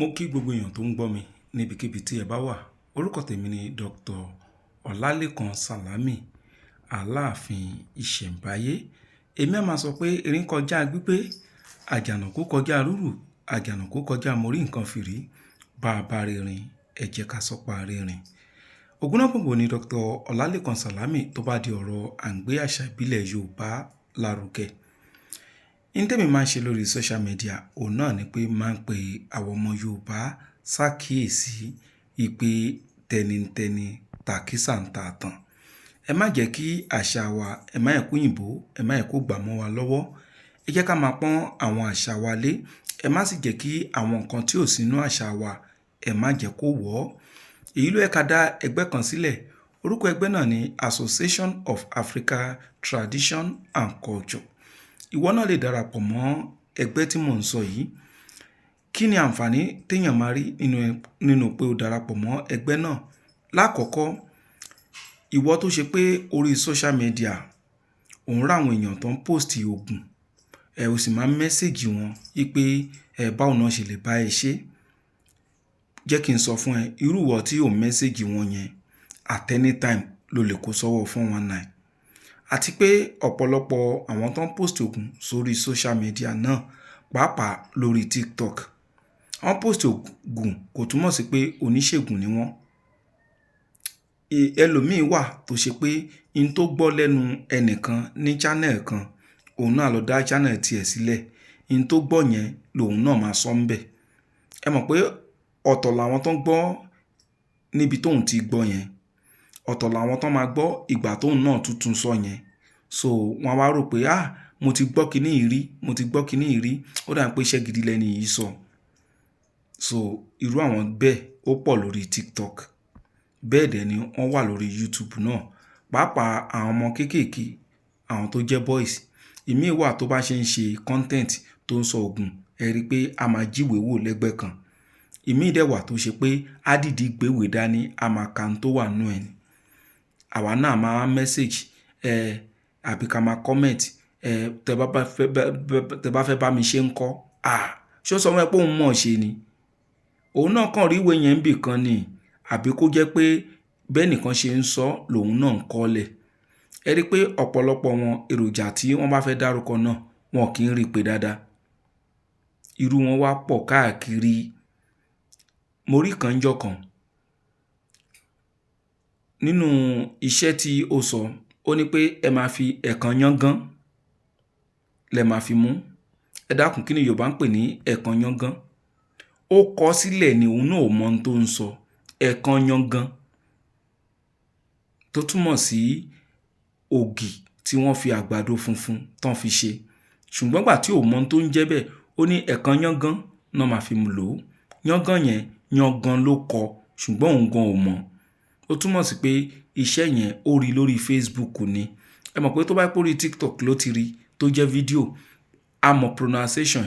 Mo kí gbogbo èèyàn tó ń gbọ́ mi níbikíbi tí ẹ bá wà. Orúkọ tèmi ni Dr. Ọlálékan Sàlámì, Aláàfin Ìṣẹ̀ǹbáyé. Èmi a máa sọ pé erin kọjá gbígbé, àjànàkú kọjá rúrù, àjànàkú kọjá mórí nǹkan fìrí, bá a bá rírin, ẹ jẹ́ ká sọ pa rírin. Ògúnnágbòǹgbò ni Dr. Ọlálékan Sàlámì tó bá di ọ̀rọ̀ à ń gbé àṣà ìbílẹ̀ Yorùbá lárugẹ. Tèmi máa ń ṣe lórí social media òun náà ni pé máa ń pe àwọn ọmọ Yorùbá ṣàkíyèsí ìpè tẹnitẹni tàkísà ń ta tán. Ẹ má jẹ́ kí àṣà wa, ẹ má yẹ kó òyìnbó, ẹ má yẹ kó gbà mọ́ wa lọ́wọ́. Ẹ jẹ́ ká máa pọ́n àwọn àṣà wa lé. Ẹ má sì jẹ́ kí àwọn nǹkan tí ò sínú àṣà wa, ẹ má jẹ́ kó wọ̀. Èyí ló yẹ ká dá ẹgbẹ́ kan sílẹ̀. Orúkọ ẹgbẹ́ náà ni Association of African Tradition and Culture. Ìwọ náà lè darapọ̀ mọ́ ẹgbẹ́ tí mò ń sọ yìí. Kí ni àǹfààní téèyàn máa rí nínú pé o darapọ̀ mọ́ ẹgbẹ́ náà? Lákọ̀ọ́kọ́, ìwọ tó ṣe pé orí social media òun rá àwọn èèyàn tó ń post oògùn, o sì máa ń mẹ́sẹ̀gì wọn wípé báwo náà ṣe lè bá ẹ ṣe. Jẹ́ kí n sọ fún ẹ, irú ìwọ tí ò ń mẹ́sẹ̀gì wọn yẹn at any time ló lè kó sọ́wọ́ 419. Àti pé ọ̀pọ̀lọpọ̀ àwọn tó ń post oògùn sórí social media náà, pàápàá lórí TikTok, wọ́n post oògùn kò túmọ̀ sí pé oníṣègùn ni wọ́n. Ẹlòmíì wà tó ṣe pé in tó gbọ́ lẹ́nu ẹnìkan ní channel kan, òun náà lọ dá channel tiẹ̀ sílẹ̀. In tó gbọ́ yẹn lòun náà máa sọ ń bẹ̀. Ẹ mọ̀ pé ọ̀tọ̀ làwọn tó ń gbọ́ níbi tóun ti gbọ́ yẹn, ọ̀tọ̀ làwọn tó máa gbọ́ ìgbà tóun náà tuntun sọ yẹn. So wọ́n wá rò pé mo ti gbọ́ kíní yìí rí, mo ti gbọ́ kíní yìí rí, ó dà pé iṣẹ́ gidi lẹ́ni yìí sọ. So irú àwọn bẹ́ẹ̀ ó pọ̀ lórí TikTok. Bẹ́ẹ̀ dẹ̀ ni wọ́n wà lórí YouTube náà. Pàápàá àwọn ọmọ kéékèèké, àwọn tó jẹ́ boys. Ìmíì wà tó bá ṣe ń ṣe content tó ń sọ oògùn, ẹ rí pé a máa jíwèé wò lẹ́gbẹ̀ẹ́ kan. Ìmíì dẹ̀ wà tó ṣe pé á dìdí gbéwèé dání, a máa ka ohun tó wà nínú ẹ̀ ni. Àwa náà máa message àbí ká máa comment tẹ bá fẹ́ bá mi ṣe ń kọ́. Ṣé ó sọ wọ́n pé òun mọ̀ ṣe ni? Òun náà kàn rí ìwé yẹn níbì kan ni, àbí kó jẹ́ pé bẹ́ẹ̀ nìkan ṣe ń sọ lòun náà ń kọ́lẹ̀. Ẹ rí pé ọ̀pọ̀lọpọ̀ wọn èròjà tí wọ́n bá fẹ́ dárúkọ náà wọn kì í rí pé dáadáa. Irú wọn wá pọ̀ káàkiri. Mo rí kan ńjọ́ kan nínú iṣẹ́ tí ó sọ, ó ní pé ẹ máa fi ẹ̀kan yángán lẹ máa fi mú. Ẹ dákun, kí ni Yorùbá ń pè ní ẹ̀kan yángán? Ó kọ sílẹ̀ ni òun náà ò mọ ohun tó ń sọ. Ẹ̀kan yángán tó túmọ̀ sí ògì tí wọ́n fi àgbàdo funfun tán fi ṣe. Ṣùgbọ́n gbà tí ò mọ ohun tó ń jẹ́ bẹ́ẹ̀, ó ní ẹ̀kan yángán náà máa fi lò ó. Yángán yẹn, yángán ló kọ, ṣùgbọ́n òun gan ò mọ̀. Ó túmọ̀ sí pé iṣẹ́ yẹn ó rí lórí Facebook ni. Ẹ mọ̀ pé tó bá pórí TikTok ló ti rí tó jẹ́ fídíò, a mọ̀ pronunciation,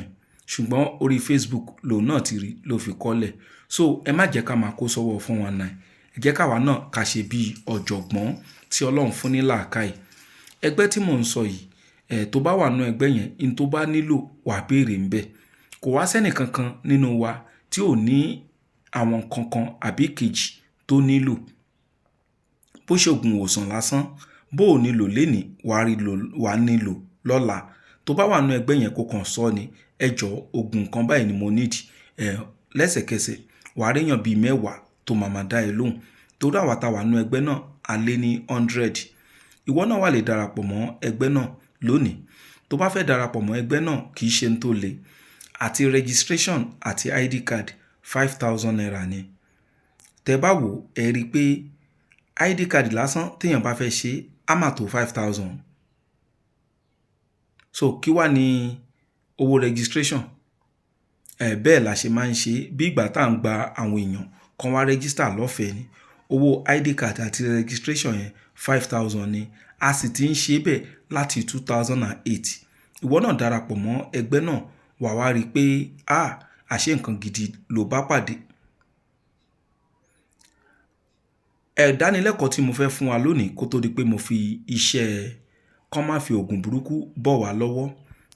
ṣùgbọ́n orí Facebook lòun náà ti rí ló fi kọ́lẹ̀. So ẹ má jẹ́ ká máa kó sọ́wọ́ 419. Ẹ jẹ́ káwa náà ká ṣe bí ọ̀jọ̀gbọ́n tí Ọlọ́run fún ní làákàyè. Ẹgbẹ́ tí mò ń sọ yìí, tó bá wà nínú ẹgbẹ́ yẹn, in tó bá nílò wà béèrè ń bẹ̀. Kò wá sẹ́nì kankan nínú wa tí ò ní àwọn kankan àbí kejì tó nílò. Bó ṣe oògùn ìwòsàn lásán, bó ò nílò lénìí, wà nílò lọ́la. Tó bá wà nínú ẹgbẹ́ yẹn kó kàn sọ ni, ẹ jọ̀ọ́ oògùn kan báyìí ni mo need. Lẹ́sẹ̀kẹsẹ̀ wà á ríyàn bíi 10 tó máa dá ẹ lóhùn. Torí àwa tá wà nínú ẹgbẹ́ náà, a lé ní 100. Ìwọ náà wà lè darapọ̀ mọ́ ẹgbẹ́ náà lónìí. Tó bá fẹ́ darapọ̀ mọ́ ẹgbẹ́ náà kì í ṣe ń tó le. Àti registration àti ID card 5,000 naira ni. Tẹ bá wò ẹ rí pé ID card lásán téèyàn bá fẹ́ ṣe á máa tó 5,000. So kí wá ní owó registration? Bẹ́ẹ̀ la ṣe máa ń ṣe bí ìgbà tá à ń gba àwọn èèyàn kan wá register lọ́fẹ̀ẹ́ ni. Owó ID card àti registration yẹn 5,000 ni. A sì ti ń ṣe bẹ́ẹ̀ láti 2008. Ìwọ náà darapọ̀ mọ́ ẹgbẹ́ náà, wà wá rí pé àṣé nǹkan gidi ló bá pàdé. Ìdánilẹ́kọ̀ọ́ tí mo fẹ́ fún wa lónìí kó tó di pé mo fi iṣẹ́ kán má fi oògùn burúkú bọ̀ wá lọ́wọ́.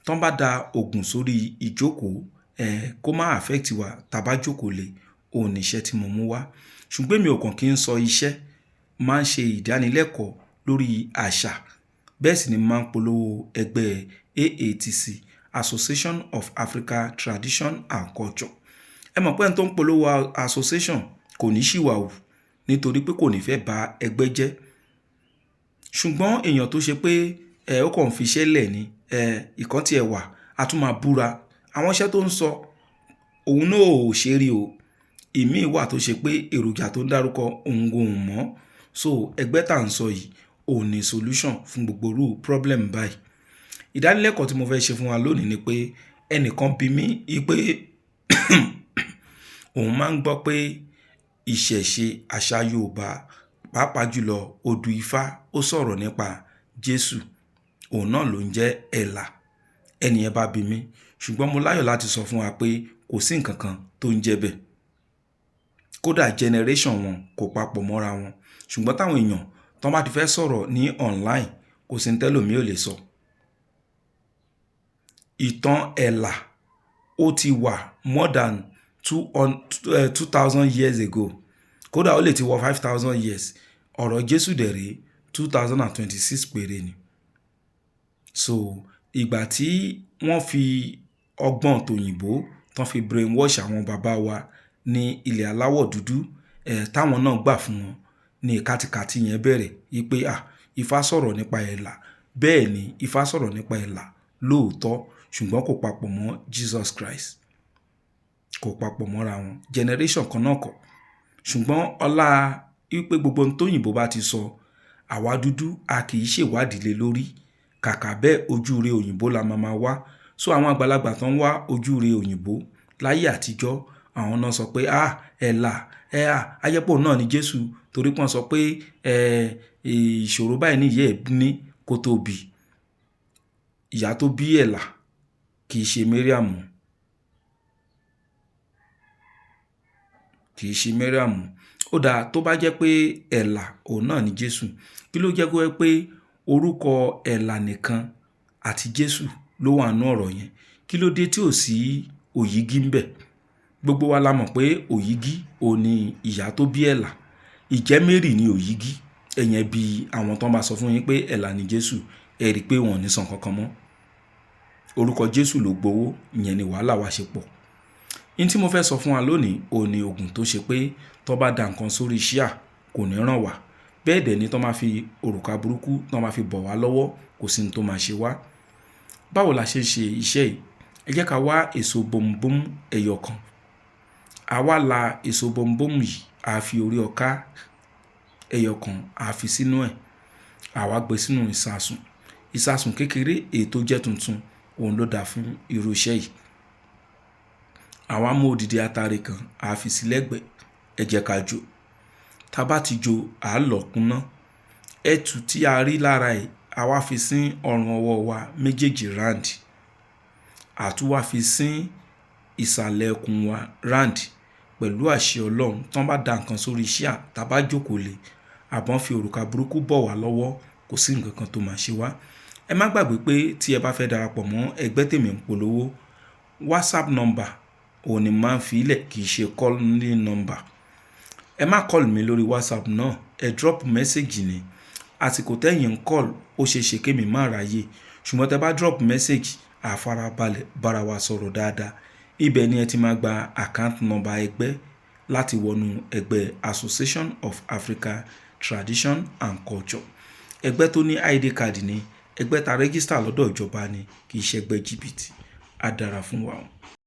Tán bá da oògùn sórí ìjókòó, kó má affect wa tá bá jókòó lé, òun ní iṣẹ́ tí mo mú wá. Ṣùgbọ́n mi ò kàn kí ń sọ iṣẹ́, máa ń ṣe ìdánilẹ́kọ̀ọ́ lórí àṣà, bẹ́ẹ̀ sì ni máa ń polówó ẹgbẹ́ AATC, Association of Africa Tradition and Culture. Ẹ mọ̀ pé ẹni tó ń polówó association kò ní ṣìwàwù nítorí pé kò ní fẹ́ bà ẹgbẹ́ jẹ́. Ṣùgbọ́n èèyàn tó ṣe pé ó kàn fi iṣẹ́ lẹ̀ ni, ìkan tí ẹ wà a tún máa búra àwọn iṣẹ́ tó ń sọ òun náà ò ṣe rí o. Ìmí wà tó ṣe pé èròjà tó ń dárúkọ òun kò mọ̀. So ẹgbẹ́ tá à ń sọ yìí ò ní solution fún gbogbo irú problem báyìí. Ìdánilẹ́kọ̀ọ́ tí mo fẹ́ ṣe fún wa lónìí ni pé ẹnìkan bi mí pé òun máa ń gbọ́ pé ìṣẹ̀ṣe àṣà Yorùbá pàápàá jùlọ odù Ifá ó sọ̀rọ̀ nípa Jésù, òun náà ló ń jẹ́ ẹ̀là. Ẹnìyẹn bá bi mí, ṣùgbọ́n mo láyọ̀ láti sọ fún wa pé kò sí nǹkan kan tó ń jẹ́ bẹ́ẹ̀. Kódà generation wọn kò papọ̀ mọ́ra wọn, ṣùgbọ́n táwọn èèyàn tán bá ti fẹ́ sọ̀rọ̀ ní online kò sí ní tẹ́lòmí ò lè sọ. Ìtàn ẹ̀là ó ti wà more than 2000 years ago. Kódà ó lè ti wọ 5000 years. Ọ̀rọ̀ Jésù dẹ̀ rèé 2026 péré ni. So ìgbà tí wọ́n fi ọgbọ́n tòyìnbó tán fi brainwash àwọn bàbá wa ní ilẹ̀ aláwọ̀ dúdú, táwọn náà gbà fún wọn ní kàtìkàtì yẹn bẹ̀rẹ̀ wípé Ifá sọ̀rọ̀ nípa ẹ̀là. Bẹ́ẹ̀ ni Ifá sọ̀rọ̀ nípa ẹ̀là lóòótọ́, ṣùgbọ́n kò papọ̀ mọ́ Jesus Christ, kò papọ̀ mọ́ra wọn, generation kan náà kọ́. Ṣùgbọ́n ọlá wípé gbogbo ohun tóyìnbó bá ti sọ àwa dúdú a kì í ṣèwádìí lé lórí, kàkà bẹ́ẹ̀ ojú rere òyìnbó la máa wá. So àwọn àgbàlagbà tán wá ojú rere òyìnbó láyé àtijọ́, àwọn náà sọ pé ẹ̀là ayẹ́pọ̀ náà ni Jésù, torí pọ́n sọ pé ìṣòro báyìí ní ìyá ẹ̀ ní kó tó bí. Ìyá tó bí ẹ̀là kì í ṣe Mariam, kì í ṣe Mariam. Ó dáa tó bá jẹ́ pé ẹ̀là òun náà ni Jésù, kí ló jẹ́ kó jẹ́ pé orúkọ ẹ̀là nìkan àti Jésù ló wà nínú ọ̀rọ̀ yẹn? Kí ló dé tí ò sí Òyígí ńbẹ̀? Gbogbo wa la mọ̀ pé Òyígí òun ni ìyá tó bí ẹ̀là. Ìjẹ́ Mary ni Òyígí. Ẹ̀yẹn bí àwọn tán bá sọ fún yín pé ẹ̀là ni Jésù, ẹ rí pé wọn ò ní sàn kankan mọ́. Orúkọ Jésù ló gbowó, ìyẹn ni wàhálà wa ṣe pọ̀. In tí mo fẹ́ sọ fún wa lónìí òun ni oògùn tó ṣe pé tó bá da nǹkan sórí ṣíà kò ní ràn wá. Bẹ́ẹ̀ dẹ̀ ni tó máa fi òrùka burúkú tó máa fi bọ̀ wá lọ́wọ́, kò sí ní tó máa ṣe wá. Báwo la ṣe ṣe iṣẹ́ yìí? Ẹ jẹ́ ká wá èso bòmùbòmù ẹyọ kan. A wá la èso bòmùbòmù yìí, a fi orí ọká ẹyọ kan a fi sínú ẹ̀. A wá gbé sínú ìsasùn. Ìsasùn kékeré èyí tó jẹ́ tuntun òun ló dà fún irú iṣẹ́ yìí. A wá mú odidi atare kan a fi sí lẹ́gbẹ̀ẹ́, ẹ jẹ́ ká jó. Tá bá ti jó, a lọ̀ kúnná. Ẹ̀tù tí a rí lára ẹ̀ a wá fi sí ọrùn ọwọ́ wa méjèèjì round. A tún wá fi sí ìsàlẹ̀ ẹkùn wa round. Pẹ̀lú àṣẹ Ọlọ́run, tán bá da nǹkan sórí ṣíà tá bá jókòó lé, àbọ̀n fi òrùka burúkú bọ̀ wá lọ́wọ́, kò sí nǹkan kan tó máa ṣe wá. Ẹ má gbàgbé pé tí ẹ bá fẹ́ darapọ̀ mọ́ ẹgbẹ́ tèmi ń polówó, WhatsApp number òun ni máa ń fi ilẹ̀, kì í ṣe calling number. Ẹ má call mi lórí WhatsApp náà, ẹ drop message ni. Àsìkò tẹ́yìn ń call ó ṣe ṣe kémi má ráyè, ṣùgbọ́n tẹ́ bá drop message àfarabalẹ̀ bára wa sọ̀rọ̀ dáadáa. Ibẹ̀ ni ẹ ti máa gba account number ẹgbẹ́ láti wọnú ẹgbẹ́ Association of Africa Tradition and Culture. Ẹgbẹ́ tó ní ID card ni, ẹgbẹ́ ta register lọ́dọ̀ ìjọba ni, kì í ṣe ẹgbẹ́ jìbìtì. Á dára fún wa.